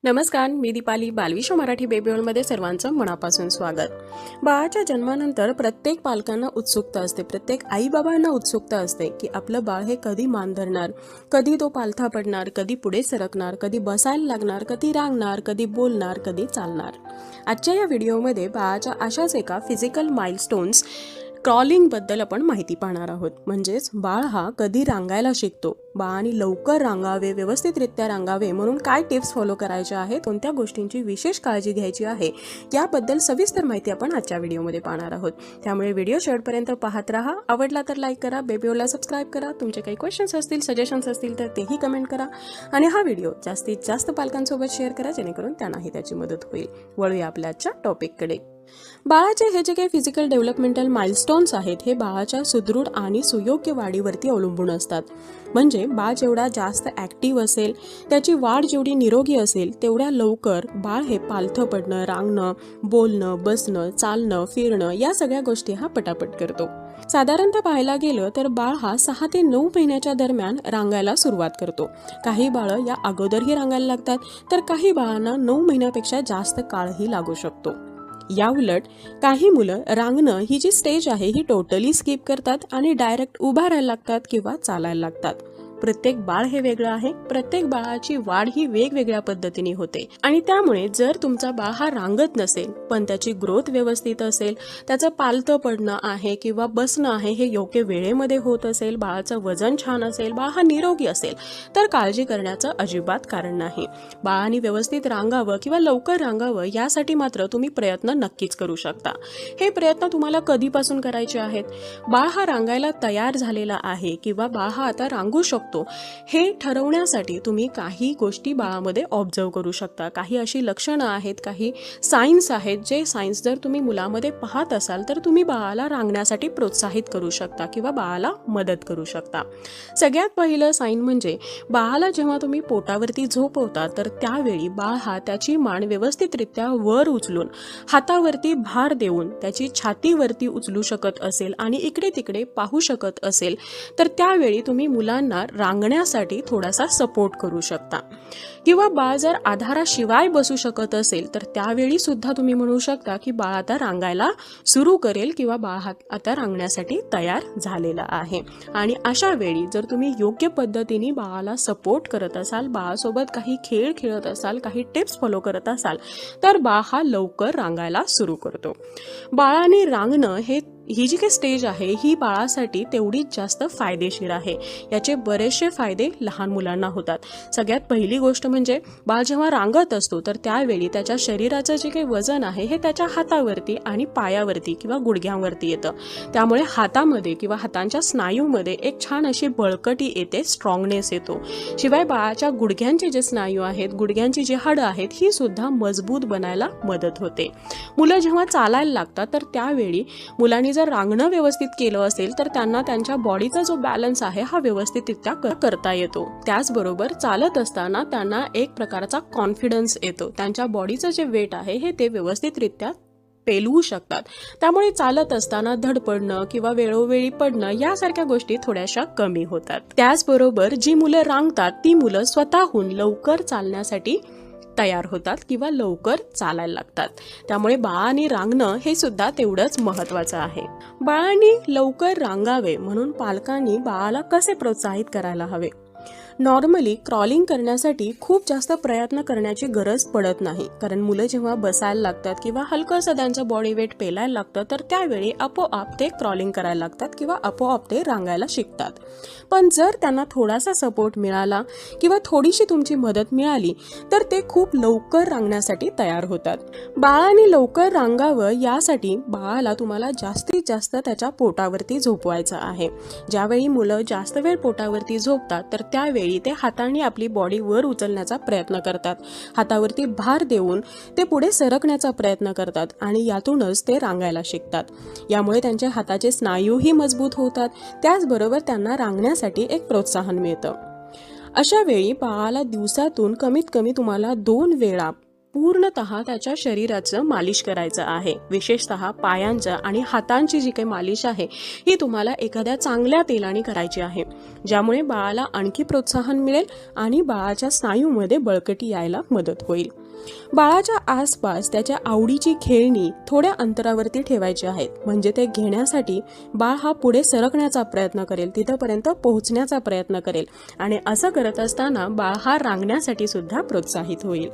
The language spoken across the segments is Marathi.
नमस्कार, मी दीपाली. बालविश्व मराठी बेबी वर्ल्डमध्ये सर्वांचं मनापासून स्वागत. बाळाच्या जन्मानंतर प्रत्येक पालकांना उत्सुकता असते, प्रत्येक आई बाबांना उत्सुकता असते की आपलं बाळ हे कधी मान धरणार, कधी तो पालथा पडणार, कधी पुढे सरकणार, कधी बसायला लागणार, कधी रांगणार, कधी बोलणार, कधी चालणार. आजच्या या व्हिडिओमध्ये बाळाच्या अशाच एका फिजिकल माइलस्टोन्स क्रॉलिंगबद्दल आपण माहिती पाहणार आहोत. म्हणजेच बाळ हा कधी रांगायला शिकतो, बाळाने लवकर रांगावे, व्यवस्थितरित्या रांगावे म्हणून काय टिप्स फॉलो करायच्या आहेत, कोणत्या गोष्टींची विशेष काळजी घ्यायची आहे, याबद्दल सविस्तर माहिती आपण आजच्या व्हिडिओमध्ये पाहणार आहोत. त्यामुळे व्हिडिओ शेवटपर्यंत पाहत राहा. आवडला तर लाईक करा, बेबीओला सबस्क्राईब करा. तुमचे काही क्वेश्चन्स असतील, सजेशन्स असतील तर तेही कमेंट करा आणि हा व्हिडिओ जास्तीत जास्त पालकांसोबत शेअर करा, जेणेकरून त्यांनाही त्याची मदत होईल. वळूया आपल्या आजच्या टॉपिककडे. बाळाचे हे जे काही फिजिकल डेव्हलपमेंटल माइलस्टोन्स आहेत, हे बाळाच्या सुदृढ आणि सुयोग्य वाढीवरती अवलंबून असतात. म्हणजे बाळ जेवढा जास्त ॲक्टिव्ह असेल, त्याची वाढ जेवढी निरोगी असेल, तेवढ्या लवकर बाळ हे पालथं पडणं, रांगणं, बोलणं, बसणं, चालणं, फिरणं या सगळ्या गोष्टी हा पटापट करतो. साधारणतः पाहायला गेलं तर बाळ हा 6 ते 9 महिन्याच्या दरम्यान रांगायला सुरुवात करतो. काही बाळं या अगोदरही रांगायला लागतात, तर काही बाळांना 9 महिन्यापेक्षा जास्त काळही लागू शकतो. या उलट काही मुलं रांगणं ही जी स्टेज आहे ही टोटली स्किप करतात आणि डायरेक्ट उभा राहायला लागतात किंवा चालायला लागतात. प्रत्येक बाळ हे वेगळं आहे, प्रत्येक बाळाची वाढ ही वेगवेगळ्या पद्धतीने होते आणि त्यामुळे जर तुमचा बाळ हा रांगत नसेल पण त्याची ग्रोथ व्यवस्थित असेल, त्याचं पालथं पडणं आहे किंवा बसणं आहे हे योग्य वेळेमध्ये होत असेल, बाळाचं वजन छान असेल, बाळ हा निरोगी असेल, तर काळजी करण्याचं अजिबात कारण नाही. बाळाने व्यवस्थित रांगावं किंवा लवकर रांगावं यासाठी मात्र तुम्ही प्रयत्न नक्कीच करू शकता. हे प्रयत्न तुम्हाला कधीपासून करायचे आहेत? बाळ हा रांगायला तयार झालेला आहे किंवा बाळ हा आता रांगू शकतो हे ठरवण्यासाठी तुम्ही काही गोष्टी बाळामध्ये ऑब्झर्व करू शकता. काही अशी लक्षणं आहेत, काही सायन्स आहेत, जे सायन्स जर तुम्ही मुलामध्ये पाहत असाल तर तुम्ही बाळाला रांगण्यासाठी प्रोत्साहित करू शकता किंवा बाळाला मदत करू शकता. सगळ्यात पहिलं साईन म्हणजे बाळाला जेव्हा तुम्ही पोटावरती झोपवता तर त्यावेळी बाळ हा त्याची मान व्यवस्थितरित्या वर उचलून हातावरती भार देऊन त्याची छातीवरती उचलू शकत असेल आणि इकडे तिकडे पाहू शकत असेल, तर त्यावेळी तुम्ही मुलांना रांगण्यासाठी थोडासा सपोर्ट करू शकता. किंवा बाळ जर आधाराशिवाय बसू शकत असेल तर त्यावेळी सुद्धा तुम्ही म्हणू शकता की बाळ आता रांगायला सुरू करेल किंवा बाळ आता रांगण्यासाठी तयार झालेला आहे. आणि अशा वेळी जर तुम्ही योग्य पद्धतीने बाळाला सपोर्ट करत असाल, बाळासोबत काही खेळ खेळत असाल, काही टिप्स फॉलो करत असाल, तर बाळ हा लवकर रांगायला सुरू करतो. बाळाने रांगणं ही जी काही स्टेज आहे ही बाळासाठी तेवढीच जास्त फायदेशीर आहे. याचे बरेचसे फायदे लहान मुलांना होतात. सगळ्यात पहिली गोष्ट म्हणजे बाळ जेव्हा रांगत असतो तर त्यावेळी त्याच्या शरीराचं जे काही वजन आहे हे त्याच्या हातावरती आणि पायावरती किंवा गुडघ्यांवरती येतं. त्यामुळे हातामध्ये किंवा हातांच्या स्नायूमध्ये एक छान अशी बळकटी येते, स्ट्रॉंगनेस येतो. शिवाय बाळाच्या गुडघ्यांचे जे स्नायू आहेत, गुडघ्यांची जी हाडं आहेत, ही सुद्धा मजबूत बनायला मदत होते. मुलं जेव्हा चालायला लागतात तर त्यावेळी मुलांनी जर रांगणं व्यवस्थित केलं असेल तर त्यांना त्यांच्या बॉडीचा जो बॅलन्स आहे हा व्यवस्थितरित्या करता येतो. त्याचबरोबर चालत असताना त्यांना एक प्रकारचा कॉन्फिडन्स येतो. त्यांच्या बॉडीचं जे वेट आहे हे ते व्यवस्थितरित्या पेलवू शकतात. त्यामुळे चालत असताना धडपडणं किंवा वेळोवेळी पडणं यासारख्या गोष्टी थोड्याशा कमी होतात. त्याचबरोबर जी मुलं रांगतात ती मुलं स्वतःहून लवकर चालण्यासाठी तयार होतात किंवा लवकर चालायला लागतात. त्यामुळे बाळाने रांगणं हे सुद्धा तेवढंच महत्त्वाचं आहे. बाळाने लवकर रांगावे म्हणून पालकांनी बाळाला कसे प्रोत्साहित करायला हवे? नॉर्मली क्रॉलिंग करण्यासाठी खूप जास्त प्रयत्न करण्याची गरज पडत नाही, कारण मुलं जेव्हा बसायला लागतात किंवा हलकंसं त्यांचं बॉडी वेट पेलायला लागतं तर त्यावेळी आपोआप ते क्रॉलिंग करायला लागतात किंवा आपोआप ते रांगायला शिकतात. पण जर त्यांना थोडासा सपोर्ट मिळाला किंवा थोडीशी तुमची मदत मिळाली तर ते खूप लवकर रांगण्यासाठी तयार होतात. बाळाने लवकर रांगावं यासाठी बाळाला तुम्हाला जास्तीत जास्त त्याच्या पोटावरती झोपवायचं आहे. ज्यावेळी मुलं जास्त वेळ पोटावरती झोपतात तर त्यावेळी ते हाताने आपली बॉडी वर उचलण्याचा प्रयत्न करतात, हातावरती भार देऊन ते पुढे सरकण्याचा प्रयत्न करतात आणि यातूनच ते रांगायला शिकतात. यामुळे त्यांच्या हाताचे स्नायूही मजबूत होतात, त्याचबरोबर त्यांना रांगण्यासाठी एक प्रोत्साहन मिळतं. अशा वेळी बाळाला दिवसातून कमीत कमी तुम्हाला 2 वेळा पूर्णतः त्याच्या शरीराचं मालिश करायचं आहे. विशेषतः पायांचं आणि हातांची जी काही मालिश आहे ही तुम्हाला एखाद्या चांगल्या तेलाने करायची आहे, ज्यामुळे बाळाला आणखी प्रोत्साहन मिळेल आणि बाळाच्या स्नायूमध्ये बळकटी यायला मदत होईल. बाळाच्या आसपास त्याच्या आवडीची खेळणी थोड्या अंतरावरती ठेवायची आहेत, म्हणजे ते घेण्यासाठी बाळ हा पुढे सरकण्याचा प्रयत्न करेल, तिथपर्यंत पोहोचण्याचा प्रयत्न करेल आणि असं करत असताना बाळ हा रांगण्यासाठी सुद्धा प्रोत्साहित होईल.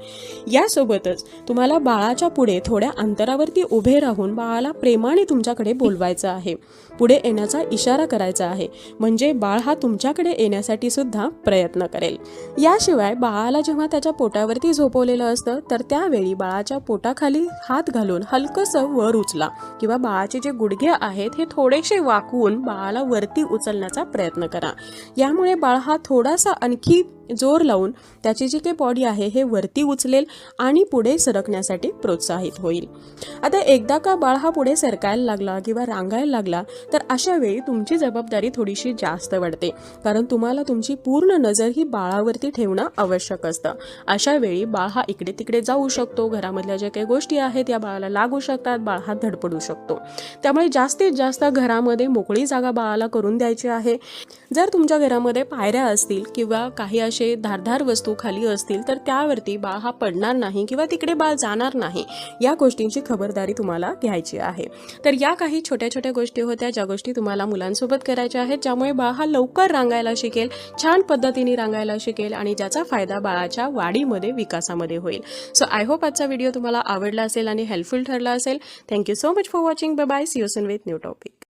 यासोबतच तुम्हाला बाळाच्या पुढे थोड्या अंतरावरती उभे राहून बाळाला प्रेमाने तुमच्याकडे बोलवायचं आहे, पुढे येण्याचा इशारा करायचा आहे, म्हणजे बाळ हा तुमच्याकडे येण्यासाठी सुद्धा प्रयत्न करेल. याशिवाय बाळाला जेव्हा त्याच्या पोटावरती झोपवलेलं असतं तर त्यावेळी बाळाच्या पोटाखाली हात घालून हलकंसं वर उचला किंवा बाळाचे जे गुडघे आहेत हे थोडेसे वाकवून बाळाला वरती उचलण्याचा प्रयत्न करा. यामुळे बाळ हा थोडासा आणखी जोर लावून त्याची जी काही बॉडी आहे हे वरती उचलेल आणि पुढे सरकण्यासाठी प्रोत्साहित होईल. आता एकदा का बाळ हा पुढे सरकायला लागला किंवा रांगायला लागला तर अशा वेळी तुमची जबाबदारी थोडीशी जास्त वाढते, कारण तुम्हाला तुमची पूर्ण नजर ही बाळावरती ठेवणं आवश्यक असतं. अशा वेळी बाळ हा इकडे तिकडे जाऊ शकतो, घरामधल्या ज्या काही गोष्टी आहेत या बाळाला लागू शकतात, बाळ हा धडपडू शकतो. त्यामुळे जास्तीत जास्त घरामध्ये मोकळी जागा बाळाला करून द्यायची आहे. जर तुमच्या घरामध्ये पायऱ्या असतील किंवा काही असे धारदार वस्तू खाली असतील तर त्यावरती बाळ हा पडणार नाही किंवा तिकडे बाळ जाणार नाही, या गोष्टींची खबरदारी तुम्हाला घ्यायची आहे. तर या काही छोट्या छोट्या गोष्टी होत्या ज्या गोष्टी तुम्हाला मुलांसोबत करायच्या आहेत, ज्यामुळे बाळ हा लवकर रांगायला शिकेल, छान पद्धतीने रांगायला शिकेल आणि ज्याचा फायदा बाळाच्या वाढीमध्ये विकासामध्ये होईल. सो आय होप आजचा व्हिडिओ तुम्हाला आवडला असेल आणि हेल्पफुल ठरला असेल. Thank you so much for watching. Bye bye. See you soon with new topic.